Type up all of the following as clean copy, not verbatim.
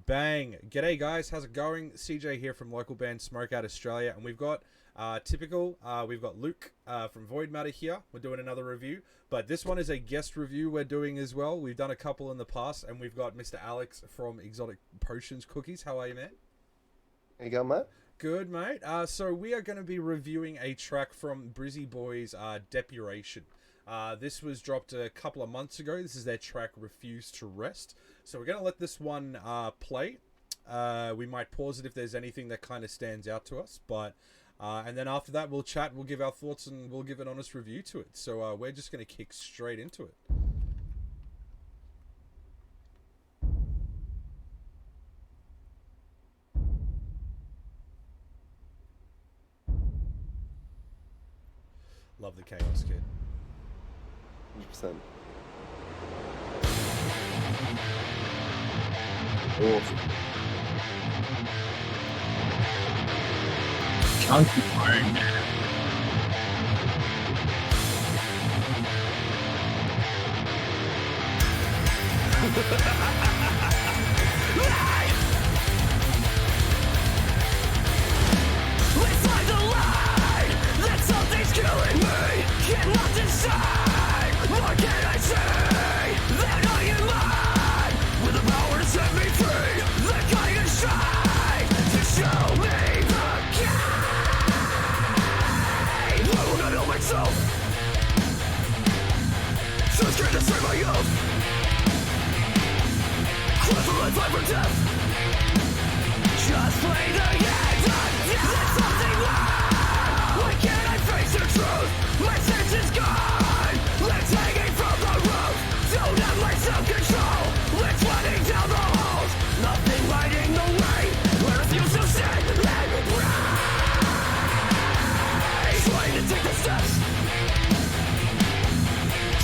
Bang. G'day guys, how's it going? CJ here from local band Smokeout Australia, and we've got we've got Luke from Void Matter here. We're doing another review, but this one is a guest review we're doing as well. We've done a couple in the past, and we've got Mr. Alex from Exotic Potions Cookies. How are you, man? How you going, mate? Good, mate. So we are going to be reviewing a track from Brizzy Boys' Depuration. This was dropped a couple of months ago. This is their track Refuse to Rest. So we're going to let this one play. We might pause it if there's anything that kind of stands out to us. But and then after that, we'll chat, we'll give our thoughts, and we'll give an honest review to it. So we're just going to kick straight into it. Love the chaos, kid. 100%. Awesome. Chunky bone. Let's find the line that something's killing me. Cannot decide. What can I say? That I am mine. With the power to set me free. The kind of strike to show me the guide. I will not know myself. So scared to save my youth. Close the red fight for death. Just play the end of death. Let something learn. Why can't I face the truth? My sense is gone. Let's hanging from the roof. Don't have my self-control. Let's running down the halls. Nothing lighting the way. I refuse to sit and rise. Trying to take the steps.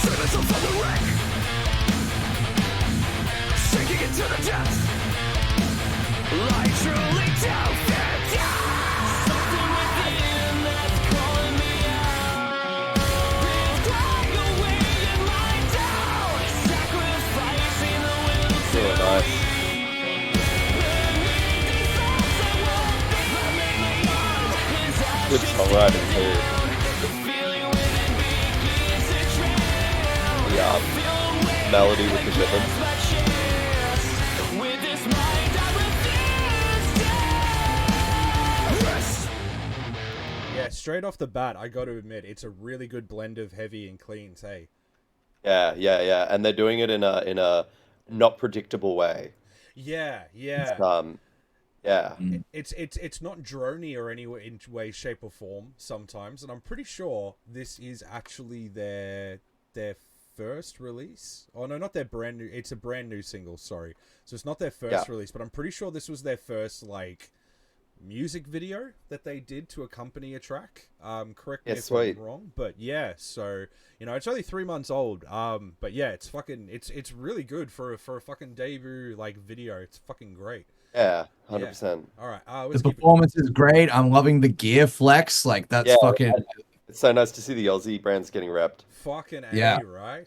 Save myself from the wreck. Sinking into the depths. I truly don't fear death. Something within that's calling me out. Flying away in my doubt. Sacrificing the will to Really nice. Good songwriting too. The melody with the rhythm. with this mind I refuse to rest. Yeah, straight off the bat, I got to admit, it's a really good blend of heavy and cleans, hey? Yeah. And they're doing it in a not predictable way. Yeah. Yeah. It's not droney or any way, shape, or form sometimes, and I'm pretty sure this is actually their first release. Oh no, not their brand new. It's a brand new single. Sorry, so it's not their first release, but I'm pretty sure this was their first like music video that they did to accompany a track. Correct me if I'm wrong, but yeah. So it's only 3 months old. But yeah, it's really good for a fucking debut like video. It's fucking great. Yeah, 100%. All right. The performance is great. I'm loving the gear flex. Like that's fucking. It's so nice to see the Aussie brands getting repped. Fucking A, Yeah. right?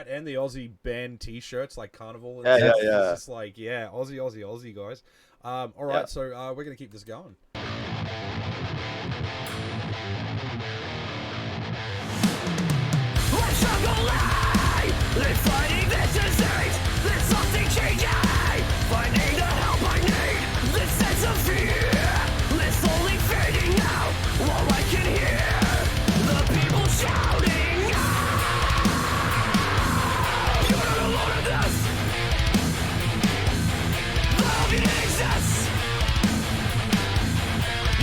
And the Aussie band T-shirts like Carnival. And Yeah. It's just like, Aussie, guys. All right, so we're gonna keep this going. Let's struggle live. Let's fighting this disease. There's something changing. Finding the help I need. This sense of fear. It's slowly fading out. All I can hear. The people shouting. You're not alone in this. The help you need exists.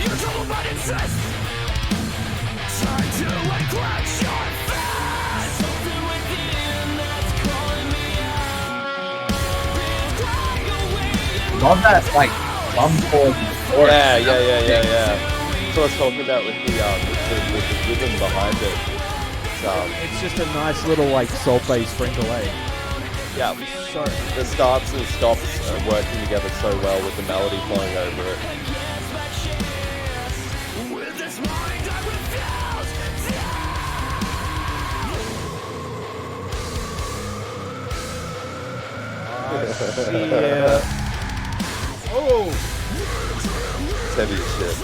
You're troubled but insist. Time to unclench your fist. Something within that's calling me out. Flying away in Love that like drum chord. Yeah. That's what I was talking about with the rhythm behind it. It's just a nice little like salt-based sprinkle, eh? Yeah, so the starts and stops are working together so well with the melody flowing over it. with this mind I refuse Yeah. Oh, It's heavy as shit.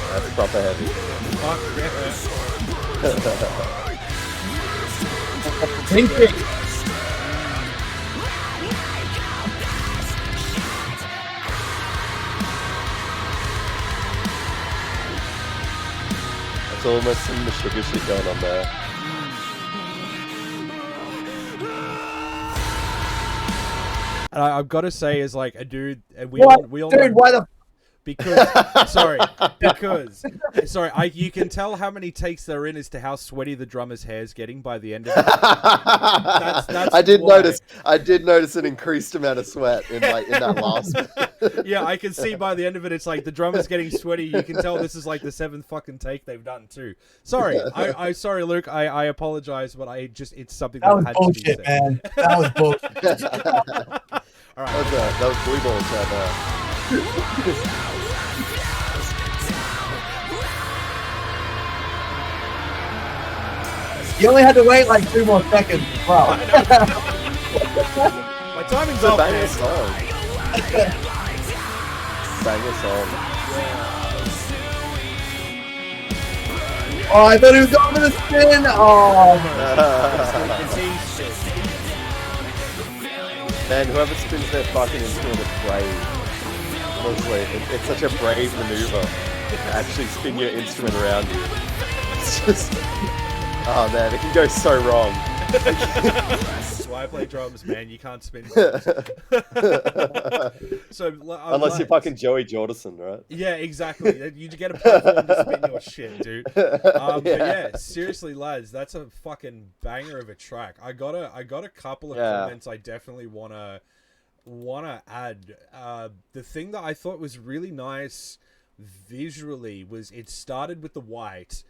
That's proper heavy. fuck yeah. Pink Pig. That's almost some of the sugar shit going on there. And I've got to say, as like a dude, and we What? all Dude, know, why the because sorry, you can tell how many takes they're in as to how sweaty the drummer's hair's getting by the end of it. That's I did why. notice an increased amount of sweat in that last bit. Yeah, I can see by the end of it, it's like the drummer's getting sweaty. You can tell this is like the 7th fucking take they've done too. Sorry, I sorry, Luke. I apologize, but it's something that was had to be bullshit, said. man. That was bullshit. All right. That was blue balls right there. You only had to wait like 2 more seconds as well. My timing's It's a off, banger man. song. Banger song. Oh, I thought he was going for the spin. Oh, It's easy. Man, whoever spins their fucking instrument is brave. Honestly, it's such a brave maneuver to actually spin your instrument around you. It's just... Oh man, it can go so wrong. That's why I play drums, man. You can't spin drums. So Unless you're fucking Joey Jordison, right? Yeah, exactly. You get a platform to spin your shit, dude. But yeah, seriously, lads, that's a fucking banger of a track. I got a couple of comments I definitely wanna add. The thing that I thought was really nice visually was it started with the white.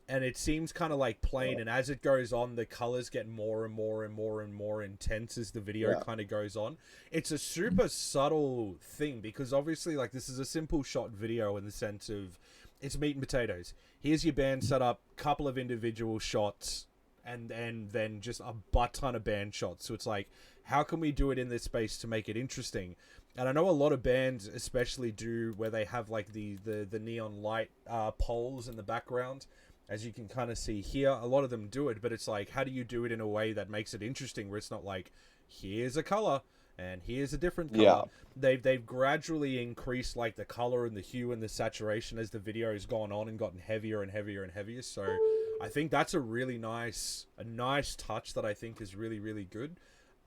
And it seems kind of like plain, and as it goes on, the colors get more and more and more and more intense as the video kind of goes on. It's a super subtle thing because obviously, like, this is a simple shot video in the sense of it's meat and potatoes. Here's your band set up, couple of individual shots, and then just a butt ton of band shots. So it's like, how can we do it in this space to make it interesting? And I know a lot of bands especially do where they have like the neon light poles in the background. As you can kind of see here, a lot of them do it, but it's like, how do you do it in a way that makes it interesting, where it's not like, here's a color and here's a different color. They've gradually increased like the color and the hue and the saturation as the video has gone on and gotten heavier and heavier and heavier. So I think that's a really nice touch that I think is really, really good.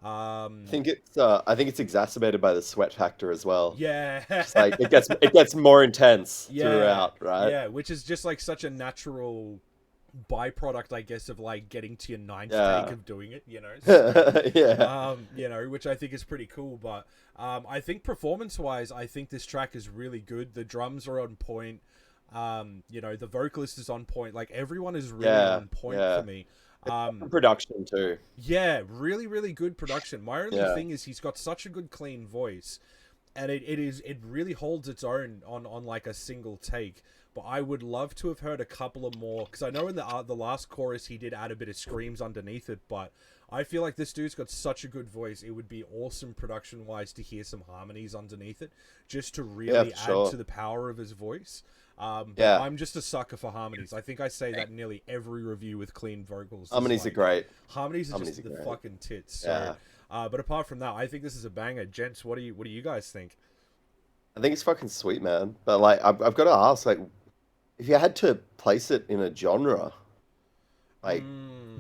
I think it's exacerbated by the sweat factor as well. Yeah, it's like it gets more intense throughout, right? Yeah, which is just like such a natural byproduct, I guess, of like getting to your 9th take of doing it, you know. So, you know, which I think is pretty cool. But I think performance-wise, I think this track is really good. The drums are on point. You know, the vocalist is on point. Like everyone is really on point for me. Production too. Yeah, really, really good production. My only thing is he's got such a good clean voice, and it really holds its own on like a single take. But I would love to have heard a couple of more, because I know in the last chorus he did add a bit of screams underneath it. But I feel like this dude's got such a good voice. It would be awesome production wise to hear some harmonies underneath it, just to really add to the power of his voice. I'm just a sucker for harmonies. I think I say that in nearly every review with clean vocals. Harmonies are great. Harmonies are just the fucking tits. So, but apart from that, I think this is a banger. Gents, what do you guys think? I think it's fucking sweet, man. But like, I've got to ask, like, if you had to place it in a genre, like,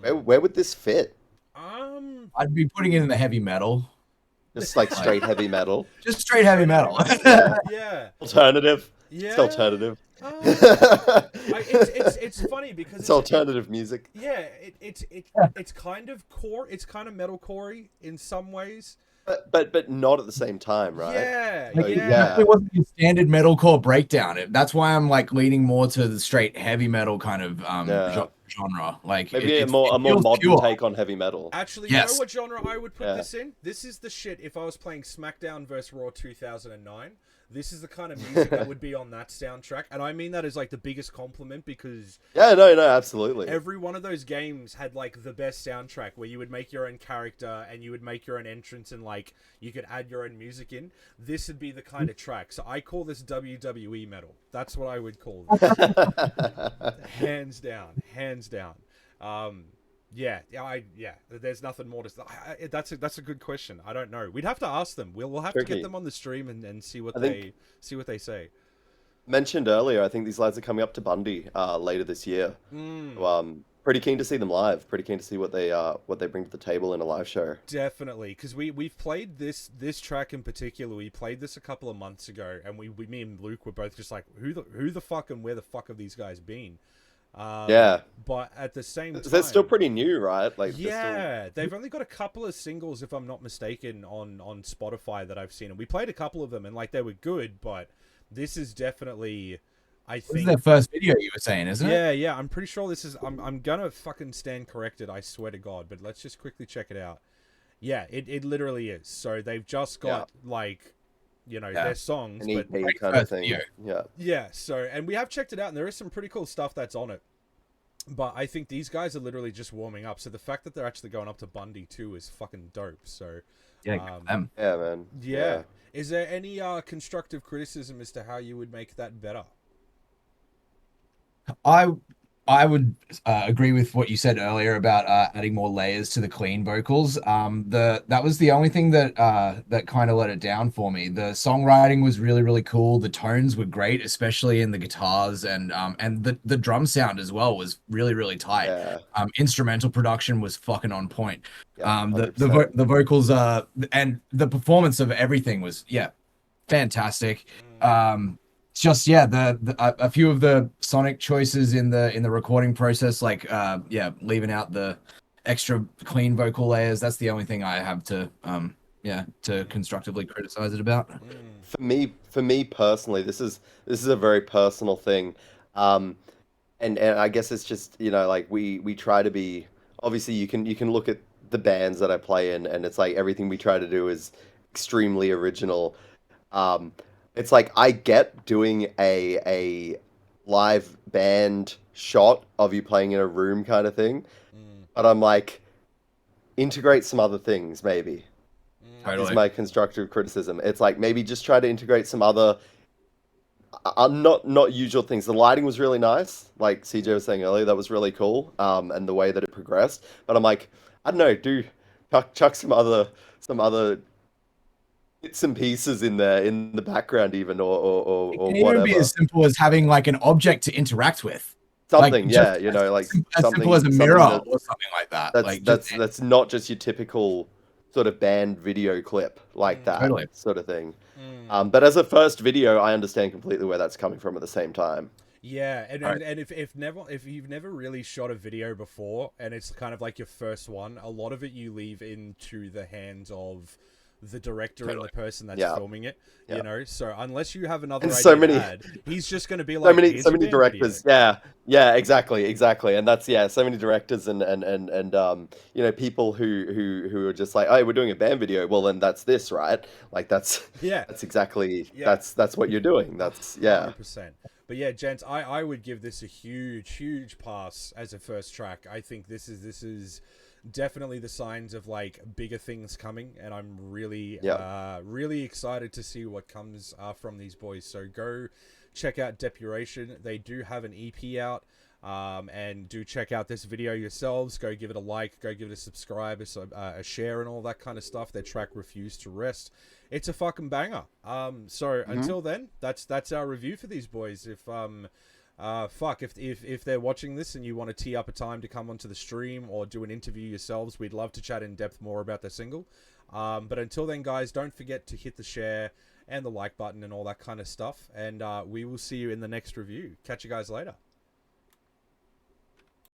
where would this fit? I'd be putting it in the heavy metal. Just like straight heavy metal. Just straight heavy metal. Yeah. Alternative. Yeah. It's alternative. It's funny because it's alternative music. Yeah, it's kind of core. It's kind of metalcore-y in some ways. But not at the same time, right? Yeah, It definitely wasn't a standard metalcore breakdown. That's why I'm like leaning more to the straight heavy metal kind of genre. Like Maybe it a more feels modern pure. take on heavy metal. Actually, you know Yes. what genre I would put Yeah. this in? This is the shit. If I was playing SmackDown vs. Raw 2009, this is the kind of music that would be on that soundtrack. And I mean that as like the biggest compliment because Yeah, no, absolutely. every one of those games had like the best soundtrack where you would make your own character and you would make your own entrance and like you could add your own music in. This would be the kind of track. So I call this WWE metal. That's what I would call this. Hands down. Yeah. There's nothing more to say. That's a good question. I don't know. We'd have to ask them. We'll have to Tricky. get them on the stream and see what I they say. Mentioned earlier, I think these lads are coming up to Bundy later this year. Pretty keen to see them live. Pretty keen to see what they bring to the table in a live show. Definitely, because we've played this track in particular. We played this a couple of months ago, and me and Luke were both just like, who the fuck and where the fuck have these guys been? Yeah. But at the same time, They're still pretty new, right? Like, yeah, they've only got a couple of singles, if I'm not mistaken, on Spotify that I've seen, and we played a couple of them, and like they were good, but this is definitely, I This is think, their first video you were saying, isn't it? yeah, I'm pretty sure this is. I'm gonna fucking stand corrected, I swear to God, but let's just quickly check it out. Yeah, it literally is. So they've just got like, their songs, an but EP kind of first thing. video. Yeah. yeah. So and we have checked it out, and there is some pretty cool stuff that's on it. But I think these guys are literally just warming up. So the fact that they're actually going up to Bundy too is fucking dope. So Yeah, good for them. Yeah, man. yeah. Is there any constructive criticism as to how you would make that better? I would agree with what you said earlier about adding more layers to the clean vocals. That was the only thing that kind of let it down for me. The songwriting was really, really cool. The tones were great, especially in the guitars, and the drum sound as well was really, really tight. Yeah. Instrumental production was fucking on point. Yeah, The vocals and the performance of everything was fantastic. Just a few of the sonic choices in the recording process, like leaving out the extra clean vocal layers. That's the only thing I have to constructively criticize it about. For me personally, this is a very personal thing, and I guess it's just like we try to be, obviously you can look at the bands that I play in, and it's like everything we try to do is extremely original. It's like I get doing a live band shot of you playing in a room kind of thing, but I'm like, integrate some other things maybe. Totally. Is my constructive criticism. It's like maybe just try to integrate some other not usual things. The lighting was really nice, like CJ was saying earlier, that was really cool, and the way that it progressed. But I'm like, I don't know, chuck some other bits and pieces in there in the background even, or It can whatever. even be as simple as having like an object to interact with. Something, Like, yeah, like as something, simple as a mirror or something like that. That's not just your typical sort of band video clip like that Totally. sort of thing. But as a first video, I understand completely where that's coming from at the same time. Yeah, and Right. and if you've never really shot a video before and it's kind of like your first one, a lot of it you leave into the hands of the director and the person that's filming it. Yeah. You know, so unless you have another And idea so many- to add, he's just going to be like, So many "Here's your band directors. video." Yeah, exactly. And that's so many directors and people who are just like, oh, we're doing a band video. Well, then that's this, right? Like that's exactly that's what you're doing. That's 100%. But yeah, gents, I would give this a huge pass as a first track. I think this is definitely the signs of like bigger things coming, and I'm really really excited to see what comes from these boys. So go check out Depuration. They do have an EP out, and do check out this video yourselves. Go give it a like, go give it a subscribe, a share, and all that kind of stuff. Their track Refuse to Rest, it's a fucking banger. Until then, that's our review for these boys. If they're watching this and you want to tee up a time to come onto the stream or do an interview yourselves, we'd love to chat in depth more about their single. But until then, guys, don't forget to hit the share and the like button and all that kind of stuff. And we will see you in the next review. Catch you guys later.